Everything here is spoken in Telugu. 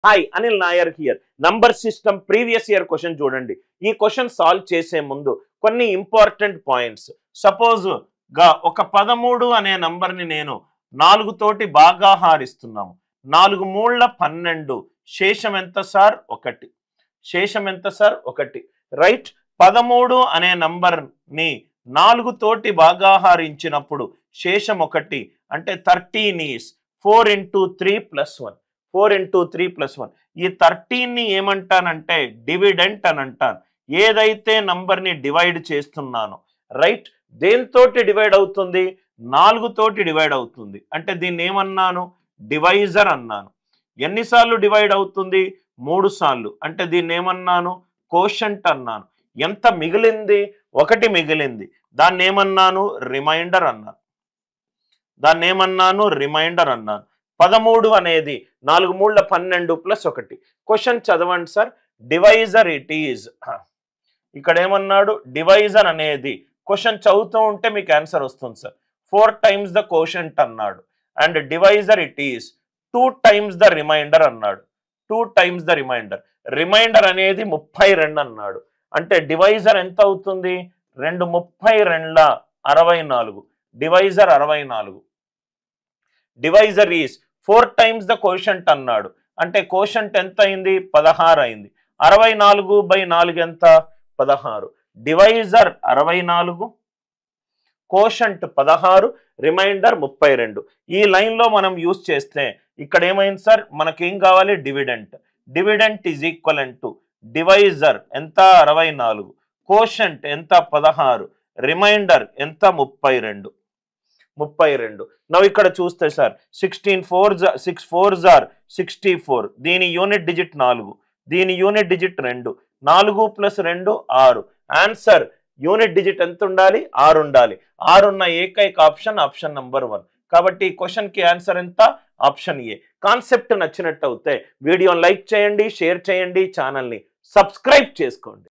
Hi Anil Nair here. Number system previous year question చూడండి. ఈ క్వశ్చన్ సాల్వ్ చేసే ముందు కొన్ని ఇంపార్టెంట్ పాయింట్స్. సపోజ్ గా ఒక 13 అనే నంబర్ని నేను 4 తోటి బాగా హారిస్తున్నాము. 4 మూళ్ళ 12. శేషం ఎంత సార్? 1. శేషం ఎంత సార్? 1. రైట్. 13 అనే నంబర్ని 4 తోటి బాగా హారించినప్పుడు శేషం 1 అంటే 13 is 4 into 3 plus 1. 4 into 3 plus 1. ఈ 13ని ఏమంటానంటే డివిడెంట్ అని అంటాను. ఏదైతే నంబర్ని డివైడ్ చేస్తున్నానో రైట్, దేంతోటి డివైడ్ అవుతుంది? 4 తోటి డివైడ్ అవుతుంది. అంటే దీన్ని ఏమన్నాను? డివైజర్ అన్నాను. ఎన్నిసార్లు డివైడ్ అవుతుంది? 3 సార్లు. అంటే దీన్ని ఏమన్నాను? కోషంట్ అన్నాను. ఎంత మిగిలింది? 1 మిగిలింది. దాన్ని ఏమన్నాను? రిమైండర్ అన్నాను. దాన్ని ఏమన్నాను? రిమైండర్ అన్నాను. 13 అనేది 4 మూళ్ళ 12 ప్లస్ 1. క్వశ్చన్ చదవండి సార్. Divisor it is. ఇక్కడ ఏమన్నాడు? డివైజర్ అనేది క్వశ్చన్ చదువుతూ ఉంటే మీకు ఆన్సర్ వస్తుంది సార్. 4 times ద కోషంట్ అన్నాడు. And divisor it is 2 times the remainder అన్నాడు. 2 times ద రిమైండర్. రిమైండర్ అనేది 32 అన్నాడు. అంటే డివైజర్ ఎంత అవుతుంది? 2 32 64. Divisor 64. Divisor is 4 times the quotient అన్నాడు. అంటే కోషంట్ ఎంత అయింది? 16 అయింది. 64/4 ఎంత? 16. Divisor 64, quotient 16, remainder 32. ఈ లైన్లో మనం యూజ్ చేస్తే ఇక్కడ ఏమైంది సార్? మనకేం కావాలి? Dividend. Dividend is equal to divisor ఎంత? 64, కోషంట్ ఎంత? 16, రిమైండర్ ఎంత? 32. నవ్వు ఇక్కడ చూస్తే సార్ 6 4s are 64. దీని యూనిట్ డిజిట్ 4, దీని unit digit 2. 4 + 2 6. Answer unit digit ఎంత ఉండాలి? 6 ఉండాలి. 6 ఉన్న ఏకైక ఆప్షన్ నెంబర్ 1. కాబట్టి ఈ క్వశ్చన్కి ఆన్సర్ ఎంత? Option A. కాన్సెప్ట్ నచ్చినట్టు అయితే వీడియోని లైక్ చేయండి, షేర్ చేయండి, ఛానల్ని సబ్స్క్రైబ్ చేసుకోండి.